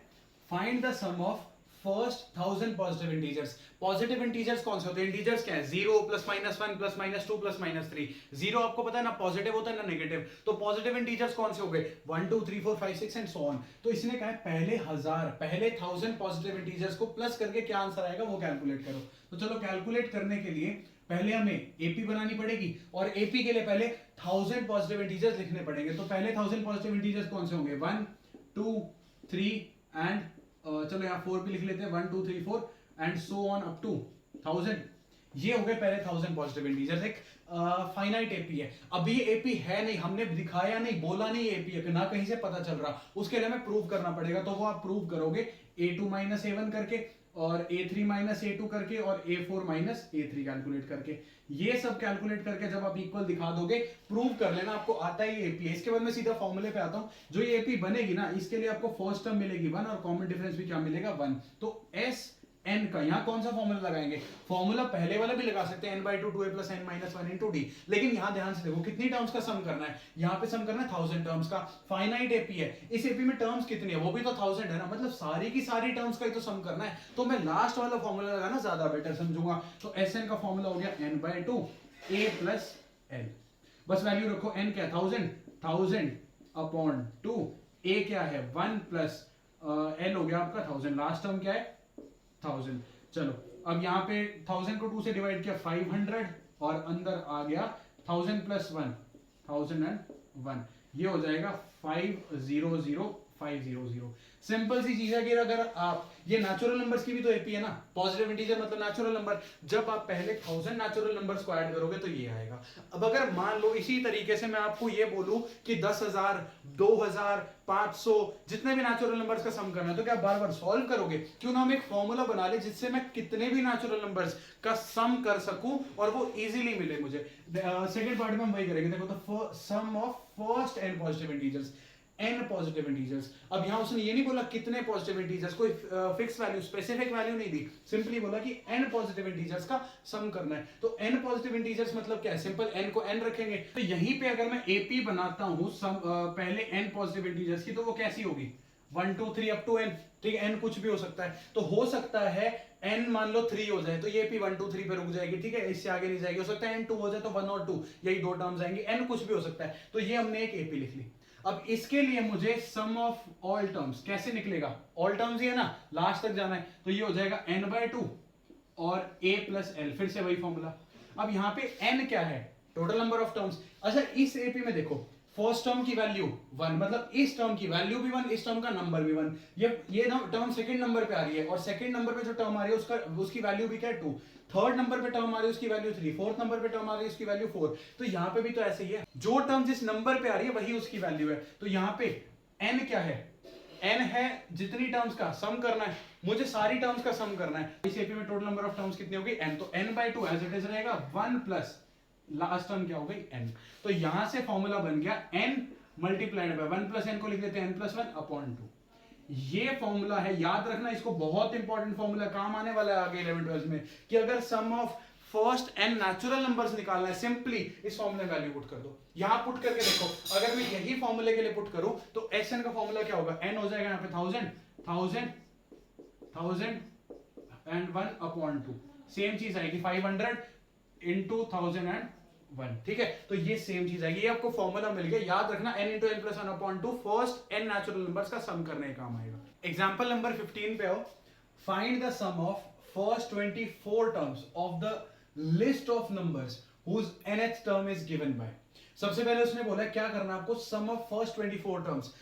find the sum of first 1000 positive integers. Positive integers कौन से होते हैं, इंटीजर्स क्या है, 0 प्लस -1 प्लस -2 प्लस -3। 0 आपको पता है ना पॉजिटिव होता है ना नेगेटिव, तो पॉजिटिव इंटीजर्स कौन से हो गए 1 2 3 4 5 6 एंड सो ऑन। तो इसने कहा है पहले 1000 पॉजिटिव इंटीजर्स को प्लस करके क्या आंसर आएगा वो कैलकुलेट करो। तो चलो कैलकुलेट करने के लिए पहले हमें एपी बनानी पड़ेगी और एपी के लिए पहले 1000 पॉजिटिव इंटीजर्स लिखने पड़ेंगे। तो पहले 1000 पॉजिटिव इंटीजर्स कौन से होंगे, 1 2 3 एंड चलो यहाँ 4 भी लिख लेते हैं, 1 2 3 4 and so on up to 1000। ये हो गए पहले 1000 पॉजिटिव इंटीजर्स। एक फाइनाइट एपी है। अब ये एपी है नहीं, हमने दिखाया नहीं, बोला नहीं एपी है, ना कहीं से पता चल रहा, उसके लिए हमें प्रूव करना पड़ेगा। तो वो आप प्रूव करोगे a2 माइनस a1 करके और a3 माइनस a2 करके और a4 माइनस a3 कैलकुलेट करके। ये सब कैलकुलेट करके जब आप इक्वल दिखा दोगे, प्रूव कर लेना आपको आता ही एपी है। इसके बाद मैं सीधा फॉर्मूले पे आता हूं। जो ये एपी बनेगी ना, इसके लिए आपको फर्स्ट टर्म मिलेगी 1 और कॉमन डिफरेंस भी क्या मिलेगा 1। तो एस n का यहां कौन सा फॉर्मूला लगाएंगे, फॉर्मूला पहले वाला भी लगा सकते हैं n/2 2a + n - 1 × d, लेकिन यहां ध्यान से देखो कितनी टर्म्स का सम करना है। यहां पे सम करना है 1000 टर्म्स का। फाइनाइट एपी है, इस एपी में टर्म्स कितनी है, वो भी तो 1000 है ना, मतलब सारी की सारी टर्म्स का ही तो सम करना है। तो मैं लास्ट वाला फॉर्मूला लगाना ज्यादा बेटर समझूंगा। तो Sn का फॉर्मूला हो गया n/2 a + l। बस वैल्यू रखो, n क्या है 1000/2, a क्या है 1 + l हो गया आपका 1000, लास्ट टर्म क्या है 1000। चलो अब यहाँ पे 1000 को 2 से डिवाइड किया 500 और अंदर आ गया 1000 + 1 1001, ये हो जाएगा 500500। सिंपल सी चीज है कि अगर आप ये नेचुरल नंबर्स की भी तो एपी है ना, पॉजिटिव इंटीजर मतलब नेचुरल नंबर, जब आप पहले 1000 नेचुरल नंबर्स को ऐड करोगे तो ये आएगा। अब अगर मान लो इसी तरीके से मैं आपको ये बोलूं कि 10,000 2000 500 जितने भी नेचुरल नंबर्स का सम करना है, तो क्या बार बार सॉल्व करोगे? क्यों ना हम एक फॉर्मूला बना ले जिससे मैं कितने भी नेचुरल नंबर्स का सम कर सकूं और वो इजीली मिले मुझे। सेकंड पार्ट में हम वही करेंगे। देखो तो sum of first n positive integers, n positive integers. अब यहां उसने ये नहीं बोला कितने पॉजिटिव इंटीजर्स, कोई फिक्स वैल्यू स्पेसिफिक वैल्यू नहीं दी, सिंपली बोला कि n पॉजिटिव इंटीजर्स का सम करना है। तो n पॉजिटिव इंटीजर्स मतलब क्या है, सिंपल n को n रखेंगे। तो यहीं पे अगर मैं AP बनाता हूं पहले n पॉजिटिव इंटीजर्स की, तो वो कैसी होगी 1 2 3 अप टू n, ठीक है, n कुछ भी हो सकता है। तो हो सकता है n मान लो 3 हो जाए तो ये AP 1 2 3 पे रुक जाएगी, ठीक है, इससे आगे नहीं जाएगी। हो सकता है n 2 हो जाए तो 1 और 2, यही दो टर्म्स आएंगे, n कुछ भी हो सकता है। तो ये हमने एक AP लिख ली। अब इसके लिए मुझे सम ऑफ ऑल टर्म्स कैसे निकलेगा, ऑल टर्म्स ही है ना, लास्ट तक जाना है, तो ये हो जाएगा n/2 और a + l, फिर से वही फॉर्मूला। अब यहाँ पे n क्या है, टोटल नंबर ऑफ टर्म्स। अच्छा इस एपी में देखो फर्स्ट टर्म की वैल्यू 1, मतलब इस टर्म की वैल्यू भी 1, इस टर्म का नंबर भी 1। ये टर्म सेकंड नंबर पे आ रही है और सेकंड नंबर पे जो टर्म आ रही है उसकी वैल्यू भी क्या है 2। थर्ड नंबर पे टर्म आ रही है उसकी वैल्यू 3, फोर्थ नंबर पे टर्म आ रही है उसकी वैल्यू 4। तो यहाँ पे भी तो ऐसे ही है, जो टर्म जिस नंबर पे आ रही है वही उसकी वैल्यू है। तो यहाँ पे n क्या है, n है जितनी टर्म्स का सम करना है, मुझे सारी टर्म्स का सम करना है। इस एपी में टोटल नंबर ऑफ टर्म्स कितनी होगी n, तो n/2 एज इट इज रहेगा 1 प्लस लास्ट टर्म क्या हो गई n। तो यहां से फॉर्मूला बन गया n मल्टीप्लाइड बाय 1 + n को लिख देते हैं n + 1/2। ये फॉर्मूला है, याद रखना इसको, बहुत इंपॉर्टेंट फॉर्मूला, काम आने वाला है आगे 11 12 में, कि अगर sum of first n natural numbers निकालना है, सिंपली इस फॉर्मूले में वैल्यू पुट कर दो। यहां पुट करके देखो, अगर मैं यही फॉर्मूले के लिए पुट करूं तो Sn का फॉर्मूला क्या होगा, n हो जाएगा यहां पे 1000/2, सेम चीज आएगी 500 × 1001, ठीक है। तो ये सेम चीज आएगी, ये आपको फॉर्मूला मिल गया, याद रखना n × n + 1/2 first n natural numbers का सम करने का काम आएगा। एग्जांपल नंबर 15 पे आओ। Find the sum of first 24 terms of the list of numbers whose nth term is given by। सबसे पहले उसने बोला क्या करना आपको, सम ऑफ फर्स्ट 24 टर्म्स,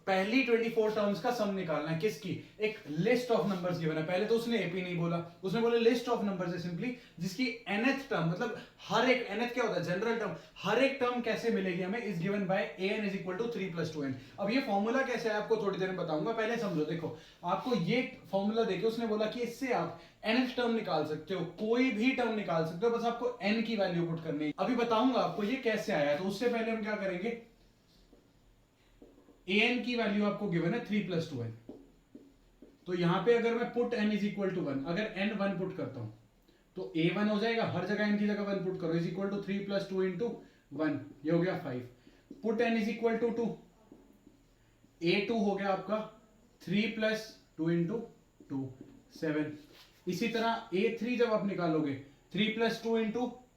पहली 24 टर्म्स का सम निकालना है। किसकी, एक लिस्ट ऑफ नंबर्स गिवन है। पहले तो उसने एपी नहीं बोला, उसने बोला लिस्ट ऑफ नंबर्स है सिंपली, जिसकी nth टर्म, मतलब हर एक, nth क्या होता है जनरल टर्म, हर एक टर्म कैसे मिलेगी हमें, is given by an = 3 + 2n। अब ये फॉर्मूला कैसे है आपको थोड़ी देर में बताऊंगा, पहले समझो। देखो आपको ये फॉर्मूला देके उसने बोला कि इससे आप nth टर्म निकाल सकते हो, कोई भी टर्म निकाल सकते हो, बस आपको n की वैल्यू पुट करनी है। अभी बताऊंगा आपको ये कैसे आया, तो उससे पहले हम क्या करेंगे, an की वैल्यू आपको गिवन है 3 + 2n। तो यहां पे अगर मैं पुट n = 1, अगर n 1 पुट करता हूं तो a1 हो जाएगा, हर जगह n की जगह 1 पुट करो, = 3 + 2 × 1, ये हो गया 5। पुट n = 2, a2 हो गया आपका 3 + 2 × 2 7। इसी तरह a3 जब आप निकालोगे 3 + 2 ×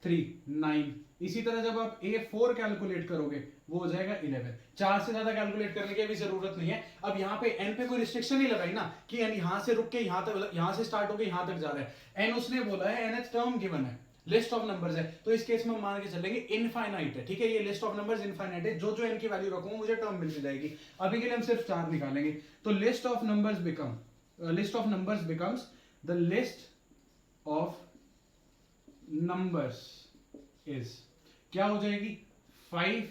3 9। इसी तरह जब आप a4 कैलकुलेट करोगे वो हो जाएगा 11। 4 से ज्यादा कैलकुलेट करने की भी जरूरत नहीं है। अब यहाँ पे n पे कोई रिस्ट्रिक्शन नहीं लगाई ना कि n यहां से रुक के यहां तक, यहां से स्टार्ट होके यहां तक जा रहा है। n उसने बोला है nth टर्म गिवन है, लिस्ट ऑफ नंबर्स है, तो इस केस में मान के चलेंगे इनफाइनाइट है, ठीक है, ये लिस्ट ऑफ नंबर्स इनफाइनाइट है, जो जो n की वैल्यू रखूंगा मुझे टर्म मिलती जाएगी। अभी के लिए हम सिर्फ 4 निकालेंगे, तो list of numbers becomes the list of numbers is क्या हो जाएगी 5,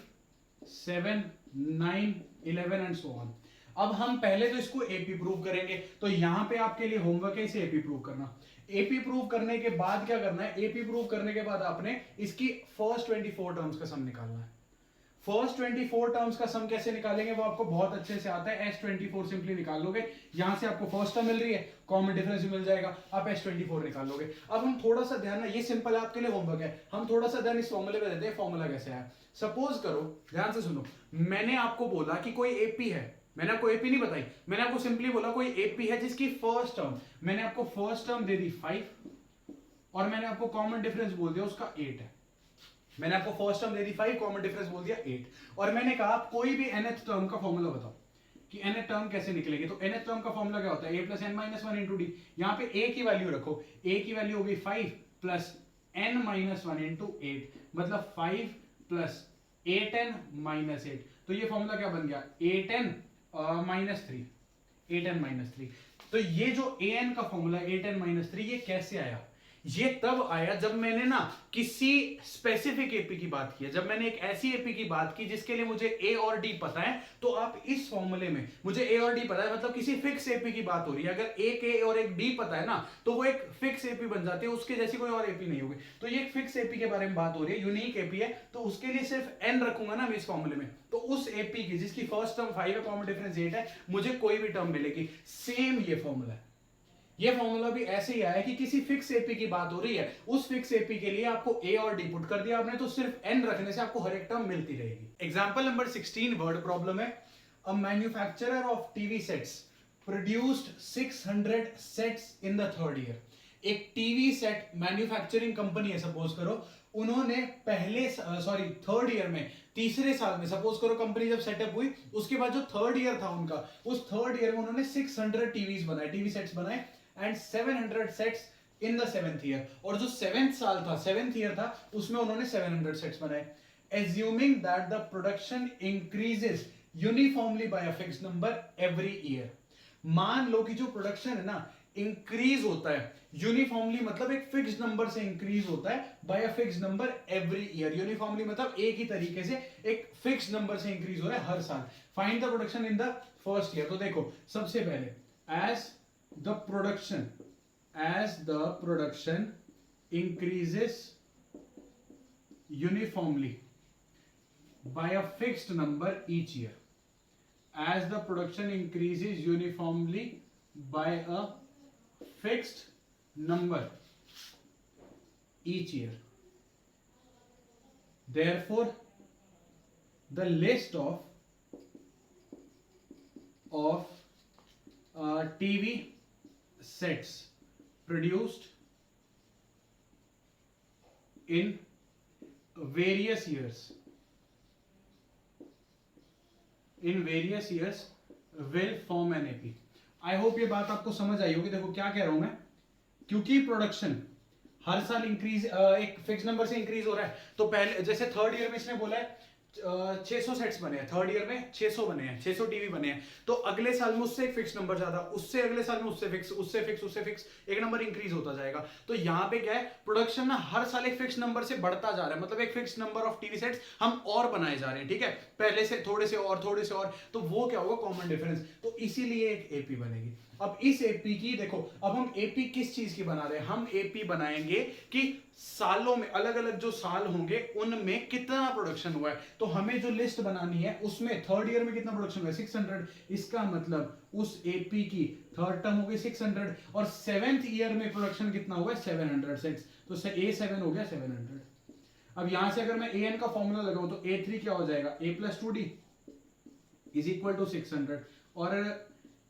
7, 9, 11 एंड सो ऑन। अब हम पहले तो इसको एपी प्रूव करेंगे, तो यहां पे आपके लिए होमवर्क है इसे एपी प्रूव करना। एपी प्रूव करने के बाद क्या करना है, एपी प्रूव करने के बाद आपने इसकी फर्स्ट 24 टर्म्स का सम निकालना है। फर्स्ट 24 टर्म्स का सम कैसे निकालेंगे वो आपको बहुत अच्छे से आता है, S24 सिंपली निकाल लोगे, यहां से आपको फर्स्ट टर्म मिल रही है, कॉमन डिफरेंस भी मिल जाएगा, आप S24 निकाल लोगे। अब हम थोड़ा सा ध्यान ना, ये सिंपल है आपके लिए होमवर्क है, हम थोड़ा सा ध्यान इस फॉर्मूले पे देते हैं, फॉर्मूला कैसे है। सपोज करो, ध्यान से सुनो, मैंने आपको बोला कि कोई एपी है, मैंने आपको एपी नहीं बताई, मैंने आपको सिंपली बोला कोई एपी है जिसकी फर्स्ट टर्म, मैंने आपको फर्स्ट टर्म दे दी 5 और मैंने आपको कॉमन डिफरेंस बोल दिया उसका 8 है। मैंने आपको फर्स्ट टर्म दे दी 5, कॉमन डिफरेंस बोल दिया 8 और मैंने कहा कोई भी nth टर्म का फॉर्मूला बताओ कि nth टर्म कैसे निकलेगी। तो nth टर्म का फॉर्मूला क्या होता है, a plus n minus 1 into D. यहाँ पे a की वैल्यू रखो, a की वैल्यू होगी 5 प्लस n माइनस 1 इंटू 8, मतलब 5 प्लस 8n माइनस 8। तो ये फॉर्मूला क्या बन गया 8n माइनस 3, 8n माइनस 3। तो ये जो an का फॉर्मूला 8n माइनस 3 ये कैसे आया, ये तब आया जब मैंने ना किसी स्पेसिफिक एपी की बात की है, जब मैंने एक ऐसी एपी की बात की जिसके लिए मुझे ए और डी पता है। तो आप इस फॉर्मूले में मुझे ए और डी पता है, मतलब किसी फिक्स एपी की बात हो रही है, अगर एक ए और एक डी पता है ना तो वो एक फिक्स एपी बन जाती है, उसके जैसी कोई और एपी नहीं होगी। तो ये एक फिक्स एपी के बारे में बात हो रही है, यूनिक एपी है, तो उसके लिए सिर्फ एन रखूंगा ना मैं इस फॉर्मूले में, तो उस एपी की जिसकी फर्स्ट टर्म 5 है, कॉमन डिफरेंस 8 है, मुझे कोई भी टर्म मिलेगी। सेम ये फॉर्मूला है, ये फॉर्मूला भी ऐसे ही आया कि किसी फिक्स एपी की बात हो रही है, उस फिक्स एपी के लिए आपको ए और डी पुट कर दिया आपने, तो सिर्फ एन रखने से आपको हर एक टर्म मिलती रहेगी। एग्जांपल नंबर 16 वर्ड प्रॉब्लम है। A manufacturer of TV sets produced 600 sets in the third year. एक टीवी सेट मैन्युफैक्चरिंग कंपनी है सपोज करो, उन्होंने थर्ड ईयर में, तीसरे साल में, सपोज करो कंपनी जब सेटअप हुई उसके बाद जो थर्ड ईयर था उनका, उस थर्ड ईयर में उन्होंने 600 टीवीज बनाए, टीवी सेट्स बनाए and 700 sets in the 7th year. और जो 7th साल था, 7th ईयर था, उसमें उन्होंने 700 सेट्स बनाए। Assuming that the production increases uniformly by a fixed number every year. मान लो कि जो प्रोडक्शन है ना इंक्रीज होता है यूनिफॉर्मली, मतलब एक फिक्स्ड नंबर से इंक्रीज होता है by a fixed number every year. Uniformly मतलब एक ही तरीके से एक फिक्स्ड नंबर से इंक्रीज हो रहा है हर साल। Find the production in the first year. तो देखो सबसे पहले as the production increases uniformly by a fixed number each year, as the production increases uniformly by a fixed number each year, therefore the list of TV sets produced in various years will form an AP। I hope ये बात आपको समझ आई होगी। देखो क्या कह रहा हूं मैं, क्योंकि प्रोडक्शन हर साल इंक्रीज, एक फिक्स नंबर से इंक्रीज हो रहा है, तो पहले जैसे थर्ड ईयर में इसने बोला है 600 सेट्स बने हैं, थर्ड ईयर में 600 बने हैं, 600 टीवी बने हैं, तो अगले साल में उससे एक फिक्स नंबर ज्यादा, उससे अगले साल में उससे फिक्स एक नंबर इंक्रीज होता जाएगा। तो यहाँ पे क्या है, प्रोडक्शन ना हर साल एक फिक्स नंबर से बढ़ता जा रहा है, मतलब एक fix number of TV sets हम और बनाए जा रहे हैं, ठीक है, पहले से थोड़े से और, तो वो क्या होगा कॉमन डिफरेंस, तो इसीलिए एक एपी बनेगी। अब इस एपी की देखो, अब हम एपी किस चीज की बना रहे हैं, हम एपी बनाएंगे कि सालों में, अलग अलग जो साल होंगे उनमें कितना प्रोडक्शन हुआ है। तो हमें जो लिस्ट बनानी है उसमें थर्ड ईयर में कितना प्रोडक्शन हुआ है 600, इसका मतलब उस एपी की थर्ड टर्म हो गई 600 और 7th ईयर में प्रोडक्शन कितना हुआ है 700 सेट्स, तो A7 हो गया 700। अब यहां से अगर मैं an का फॉर्मूला लगाऊं तो A3 क्या हो जाएगा a plus 2d is equal to 600 और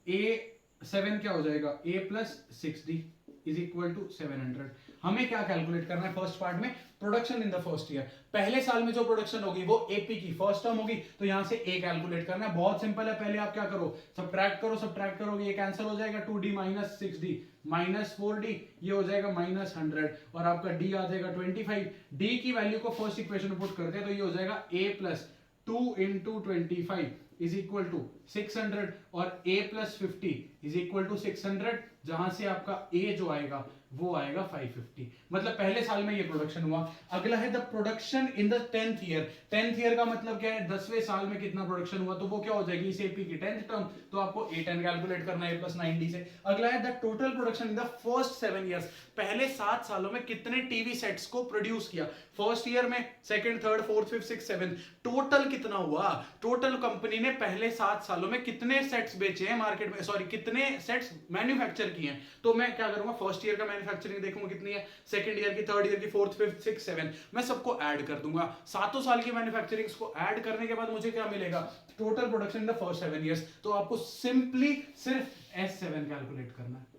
A7 क्या हो जाएगा a plus 6d। Is equal to 700। हमें क्या कैलकुलेट करना है फर्स्ट पार्ट में, production in the first year, पहले साल में जो प्रोडक्शन होगी वो एपी की फर्स्ट टर्म होगी, तो यहां से ए कैलकुलेट करना है। बहुत सिंपल है, पहले आप क्या करो, सब्ट्रैक्ट करो, सब्ट्रैक्ट करोगे ये कैंसिल हो जाएगा, 2d minus 6d minus 4d, ये हो जाएगा माइनस 100 और आपका d आ जाएगा 25। d की वैल्यू को फर्स्ट इक्वेशन में पुट करते हैं तो ये हो जाएगा a plus 2 into 25 is equal to 600 और a plus 50 is equal to 600, जहां से आपका a जो आएगा वो आएगा 550। मतलब पहले साल में ये प्रोडक्शन हुआ। अगला है the production in the 10th year. 10th year का मतलब क्या है, 10वें साल में कितना प्रोडक्शन हुआ, तो वो क्या हो जाएगी इस एपी की 10th टर्म, तो आपको A10 कैलकुलेट करना है प्लस 90 से। अगला है the total production in the first 7 years. पहले 7 सालों में कितने टीवी सेट्स को प्रोड्यूस किया, फर्स्ट ईयर में, second, third, fourth, fifth, six, seven, total कितना हुआ, टोटल कंपनी ने पहले 7 सालों में कितने सेट्स बेचे हैं मार्केट में, सॉरी कितने सेट्स मैन्युफैक्चर किए हैं। तो मैं क्या करूंगा, फर्स्ट ईयर का मैन्युफैक्चरिंग देखूंगा कितनी है, सेकंड ईयर की, थर्ड ईयर की, फोर्थ, फिफ्थ, सिक्स, सेवन, मैं सबको ऐड कर दूंगा। 7 साल की मैन्युफैक्चरिंग को ऐड करने के बाद मुझे क्या मिलेगा, total production in the first 7 years. तो आपको सिंपली सिर्फ S7 कैलकुलेट करना है,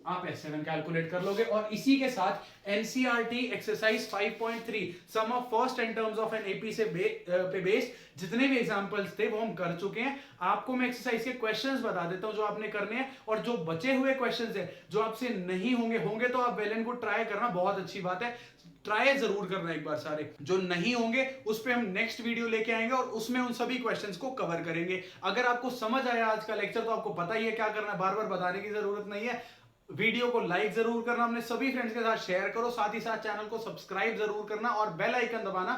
आप S7 कैलकुलेट कर लोगे। और इसी के साथ NCERT exercise 5.3 sum of first 10 terms of an AP से पे बेस्ड जितने भी एग्जांपल्स थे वो हम कर चुके हैं। आपको मैं एक्सरसाइज के क्वेश्चंस बता देता हूं जो आपने करने हैं, और जो बचे हुए क्वेश्चंस है जो आपसे नहीं होंगे तो आप वेल एंड गुड ट्राई करना, बहुत अच्छी बात है, ट्राई जरूर करना एक बार। सारे जो नहीं होंगे उस पे हम नेक्स्ट वीडियो लेके आएंगे और उसमें उन सभी क्वेश्चंस को कवर करेंगे। अगर आपको समझ आया आज का लेक्चर तो आपको पता ही है क्या करना है, बार बार बताने की जरूरत नहीं है। वीडियो को लाइक जरूर करना, अपने सभी फ्रेंड्स के साथ शेयर करो, साथ ही साथ चैनल को सब्सक्राइब जरूर करना और बेल आइकन दबाना